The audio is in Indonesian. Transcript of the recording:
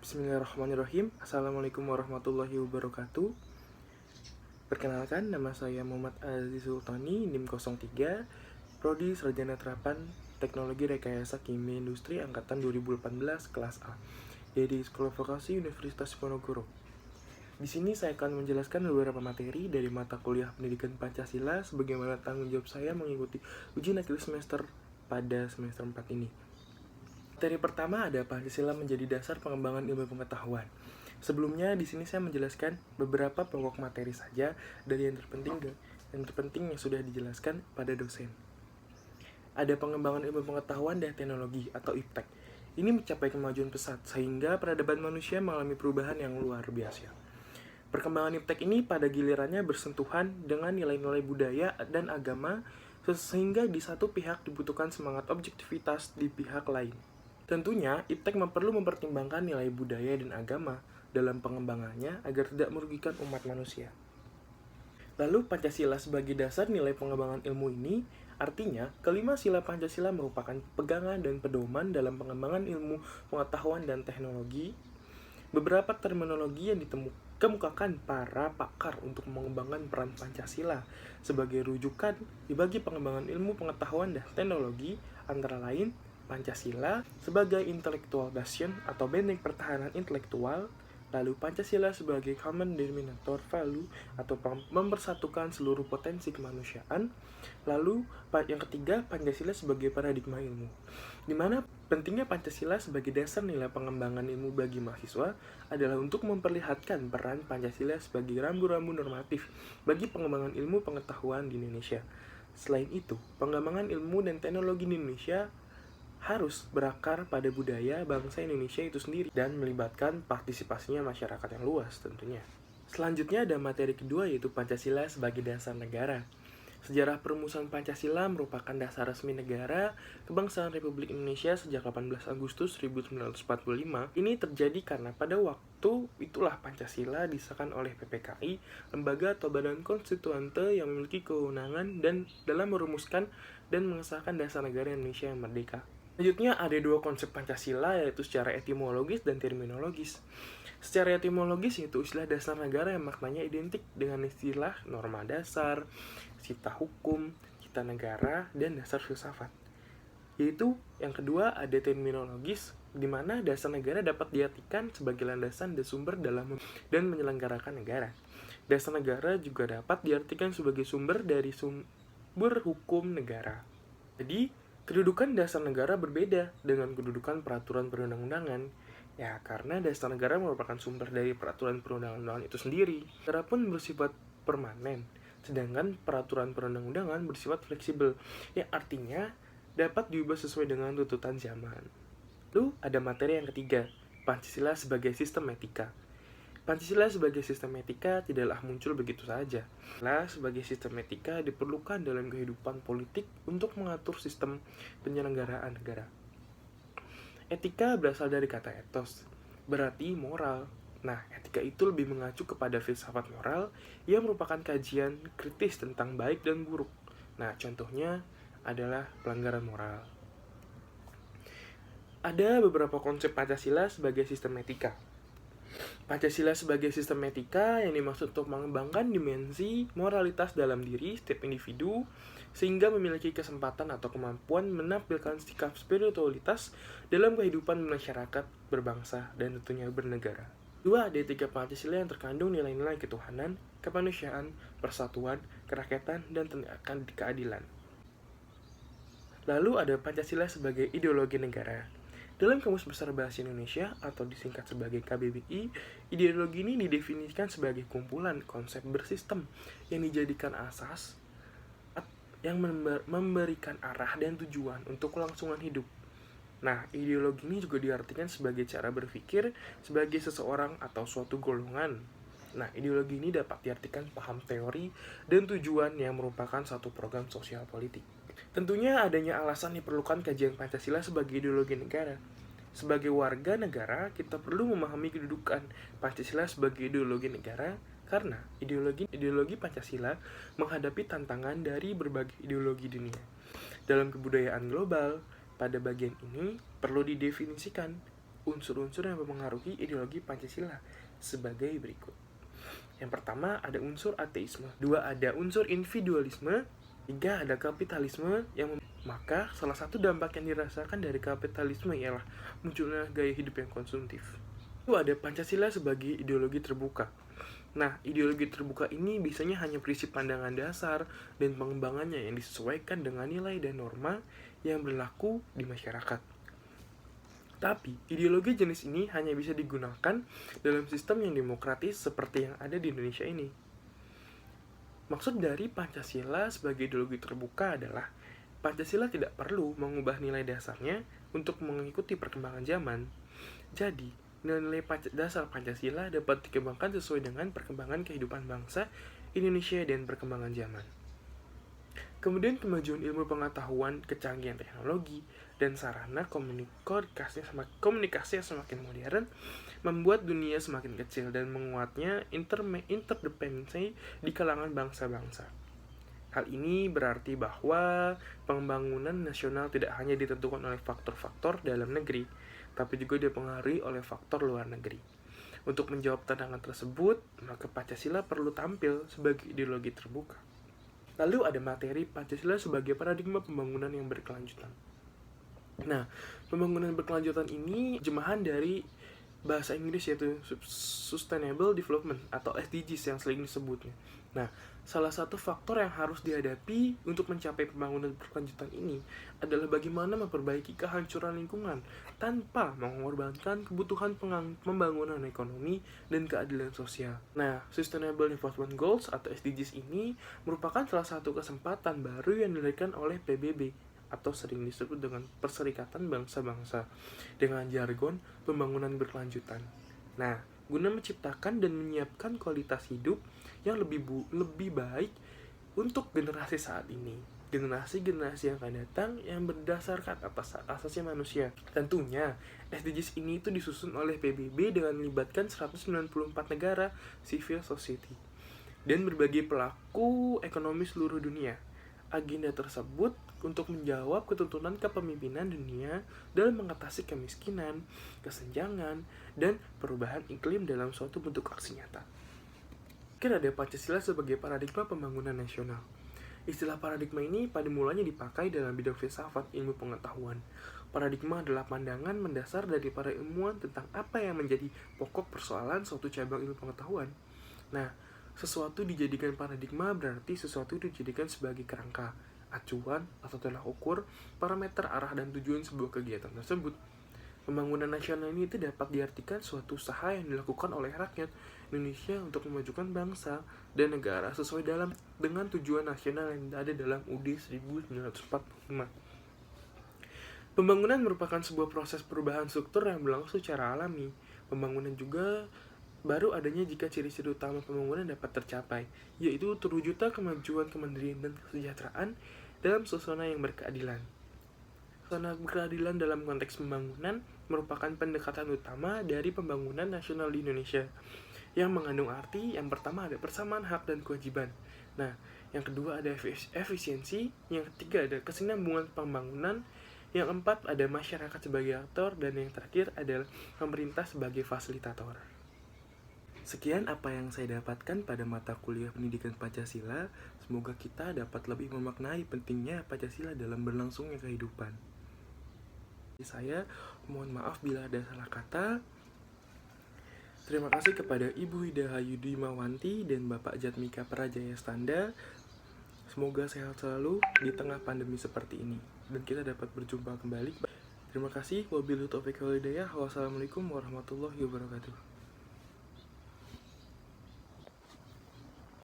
Bismillahirrahmanirrahim. Assalamualaikum warahmatullahi wabarakatuh. Perkenalkan, nama saya Muhammad Aziz Sultani, NIM 03, Prodi Sarjana Terapan Teknologi Rekayasa Kimia Industri Angkatan 2018 kelas A, dari Sekolah Vokasi Universitas Diponegoro. Di sini saya akan menjelaskan beberapa materi dari mata kuliah Pendidikan Pancasila sebagaimana tanggung jawab saya mengikuti ujian akhir semester pada semester 4 ini. Materi pertama ada Pancasila menjadi dasar pengembangan ilmu pengetahuan. Sebelumnya di sini saya menjelaskan beberapa pokok materi saja dari yang terpenting yang sudah dijelaskan pada dosen. Ada pengembangan ilmu pengetahuan dan teknologi atau IPTEK. Ini mencapai kemajuan pesat sehingga peradaban manusia mengalami perubahan yang luar biasa. Perkembangan IPTEK ini pada gilirannya bersentuhan dengan nilai-nilai budaya dan agama sehingga di satu pihak dibutuhkan semangat objektivitas di pihak lain. Tentunya, IPTEK perlu mempertimbangkan nilai budaya dan agama dalam pengembangannya agar tidak merugikan umat manusia. Lalu, Pancasila sebagai dasar nilai pengembangan ilmu ini, artinya kelima sila Pancasila merupakan pegangan dan pedoman dalam pengembangan ilmu pengetahuan dan teknologi. Beberapa terminologi yang dikemukakan para pakar untuk mengembangkan peran Pancasila sebagai rujukan bagi pengembangan ilmu pengetahuan dan teknologi antara lain Pancasila sebagai intellectualization atau benteng pertahanan intelektual, lalu Pancasila sebagai common denominator value atau mempersatukan seluruh potensi kemanusiaan, lalu yang ketiga Pancasila sebagai paradigma ilmu, di mana pentingnya Pancasila sebagai dasar nilai pengembangan ilmu bagi mahasiswa adalah untuk memperlihatkan peran Pancasila sebagai rambu-rambu normatif bagi pengembangan ilmu pengetahuan di Indonesia. Selain itu, pengembangan ilmu dan teknologi di Indonesia harus berakar pada budaya bangsa Indonesia itu sendiri dan melibatkan partisipasinya masyarakat yang luas tentunya. Selanjutnya ada materi kedua yaitu Pancasila sebagai dasar negara. Sejarah perumusan Pancasila merupakan dasar resmi negara kebangsaan Republik Indonesia sejak 18 Agustus 1945. Ini terjadi karena pada waktu itulah Pancasila disahkan oleh PPKI, lembaga atau badan konstituante yang memiliki kewenangan dan dalam merumuskan dan mengesahkan dasar negara Indonesia yang merdeka. Selanjutnya ada dua konsep Pancasila yaitu secara etimologis dan terminologis. Secara etimologis yaitu istilah dasar negara yang maknanya identik dengan istilah norma dasar, cita hukum, cita negara, dan dasar filsafat. Yaitu yang kedua ada terminologis di mana dasar negara dapat diartikan sebagai landasan dan sumber dalam dan menyelenggarakan negara. Dasar negara juga dapat diartikan sebagai sumber dari sumber hukum negara. Jadi kedudukan dasar negara berbeda dengan kedudukan peraturan perundang-undangan. Ya, karena dasar negara merupakan sumber dari peraturan perundang-undangan itu sendiri. Negara pun bersifat permanen, sedangkan peraturan perundang-undangan bersifat fleksibel, yang artinya dapat diubah sesuai dengan tuntutan zaman. Lalu ada materi yang ketiga, Pancasila sebagai sistem etika. Pancasila sebagai sistem etika tidaklah muncul begitu saja. Pancasila sebagai sistem etika diperlukan dalam kehidupan politik untuk mengatur sistem penyelenggaraan negara. Etika berasal dari kata ethos, berarti moral. Nah, etika itu lebih mengacu kepada filsafat moral yang merupakan kajian kritis tentang baik dan buruk. Nah, contohnya adalah pelanggaran moral. Ada beberapa konsep Pancasila sebagai sistem etika. Pancasila sebagai sistem etika yang dimaksud untuk mengembangkan dimensi moralitas dalam diri setiap individu sehingga memiliki kesempatan atau kemampuan menampilkan sikap spiritualitas dalam kehidupan masyarakat, berbangsa, dan tentunya bernegara. Dua, ada etika Pancasila yang terkandung nilai-nilai ketuhanan, kemanusiaan, persatuan, kerakyatan, dan keadilan. Lalu ada Pancasila sebagai ideologi negara. Dalam Kamus Besar Bahasa Indonesia atau disingkat sebagai KBBI, ideologi ini didefinisikan sebagai kumpulan konsep bersistem yang dijadikan asas yang memberikan arah dan tujuan untuk kelangsungan hidup. Nah, ideologi ini juga diartikan sebagai cara berpikir sebagai seseorang atau suatu golongan. Nah, ideologi ini dapat diartikan paham teori dan tujuan yang merupakan satu program sosial politik. Tentunya adanya alasan diperlukan kajian Pancasila sebagai ideologi negara. Sebagai warga negara, kita perlu memahami kedudukan Pancasila sebagai ideologi negara karena ideologi Pancasila menghadapi tantangan dari berbagai ideologi dunia. Dalam kebudayaan global, pada bagian ini perlu didefinisikan unsur-unsur yang mempengaruhi ideologi Pancasila sebagai berikut. Yang pertama ada unsur ateisme, dua ada unsur individualisme, tiga ada kapitalisme maka salah satu dampak yang dirasakan dari kapitalisme ialah munculnya gaya hidup yang konsumtif. Itu ada Pancasila sebagai ideologi terbuka. Nah, ideologi terbuka ini biasanya hanya berisi pandangan dasar dan pengembangannya yang disesuaikan dengan nilai dan norma yang berlaku di masyarakat. Tapi, ideologi jenis ini hanya bisa digunakan dalam sistem yang demokratis seperti yang ada di Indonesia ini. Maksud dari Pancasila sebagai ideologi terbuka adalah Pancasila tidak perlu mengubah nilai dasarnya untuk mengikuti perkembangan zaman. Jadi, nilai-nilai dasar Pancasila dapat dikembangkan sesuai dengan perkembangan kehidupan bangsa Indonesia dan perkembangan zaman. Kemudian kemajuan ilmu pengetahuan, kecanggihan teknologi, dan sarana komunikasi yang semakin modern membuat dunia semakin kecil dan menguatnya interdependensi di kalangan bangsa-bangsa. Hal ini berarti bahwa pembangunan nasional tidak hanya ditentukan oleh faktor-faktor dalam negeri, tapi juga dipengaruhi oleh faktor luar negeri. Untuk menjawab tantangan tersebut, maka Pancasila perlu tampil sebagai ideologi terbuka. Lalu ada materi Pancasila sebagai paradigma pembangunan yang berkelanjutan. Nah, pembangunan berkelanjutan ini jemahan dari bahasa Inggris yaitu Sustainable Development atau SDGs yang sering disebutnya. Nah, salah satu faktor yang harus dihadapi untuk mencapai pembangunan berkelanjutan ini adalah bagaimana memperbaiki kehancuran lingkungan tanpa mengorbankan kebutuhan pembangunan ekonomi dan keadilan sosial. Nah, Sustainable Development Goals atau SDGs ini merupakan salah satu kesempatan baru yang diberikan oleh PBB atau sering disebut dengan Perserikatan Bangsa-Bangsa dengan jargon pembangunan berkelanjutan. Nah, guna menciptakan dan menyiapkan kualitas hidup yang lebih baik untuk generasi saat ini, generasi-generasi yang akan datang yang berdasarkan atas asasi manusia. Tentunya, SDGs ini itu disusun oleh PBB dengan melibatkan 194 negara civil society dan berbagai pelaku ekonomi seluruh dunia. Agenda tersebut untuk menjawab ketuntunan kepemimpinan dunia dalam mengatasi kemiskinan, kesenjangan, dan perubahan iklim dalam suatu bentuk aksi nyata. Ada Pancasila sebagai paradigma pembangunan nasional. Istilah paradigma ini pada mulanya dipakai dalam bidang filsafat ilmu pengetahuan. Paradigma adalah pandangan mendasar dari para ilmuwan tentang apa yang menjadi pokok persoalan suatu cabang ilmu pengetahuan. Nah, sesuatu dijadikan paradigma berarti sesuatu dijadikan sebagai kerangka, acuan, atau tolak ukur, parameter arah dan tujuan sebuah kegiatan tersebut. Pembangunan nasional ini itu dapat diartikan suatu usaha yang dilakukan oleh rakyat Indonesia untuk memajukan bangsa dan negara sesuai dengan tujuan nasional yang ada dalam UUD 1945. Pembangunan merupakan sebuah proses perubahan struktur yang berlangsung secara alami. Pembangunan juga baru adanya jika ciri-ciri utama pembangunan dapat tercapai, yaitu terwujudnya kemajuan, kemandirian, dan kesejahteraan dalam suasana yang berkeadilan. Suasana berkeadilan dalam konteks pembangunan merupakan pendekatan utama dari pembangunan nasional di Indonesia, yang mengandung arti yang pertama ada persamaan hak dan kewajiban. Nah, yang kedua ada efisiensi, yang ketiga ada kesinambungan pembangunan, yang keempat ada masyarakat sebagai aktor, dan yang terakhir adalah pemerintah sebagai fasilitator. Sekian apa yang saya dapatkan pada mata kuliah pendidikan Pancasila. Semoga kita dapat lebih memaknai pentingnya Pancasila dalam berlangsungnya kehidupan. Saya mohon maaf bila ada salah kata. Terima kasih kepada Ibu Ida Hayudi Mawanti dan Bapak Jatmika Prajaya Standa. Semoga sehat selalu di tengah pandemi seperti ini dan kita dapat berjumpa kembali. Terima kasih. Wabillahi taufiq wal hidayah. Wassalamualaikum warahmatullahi wabarakatuh.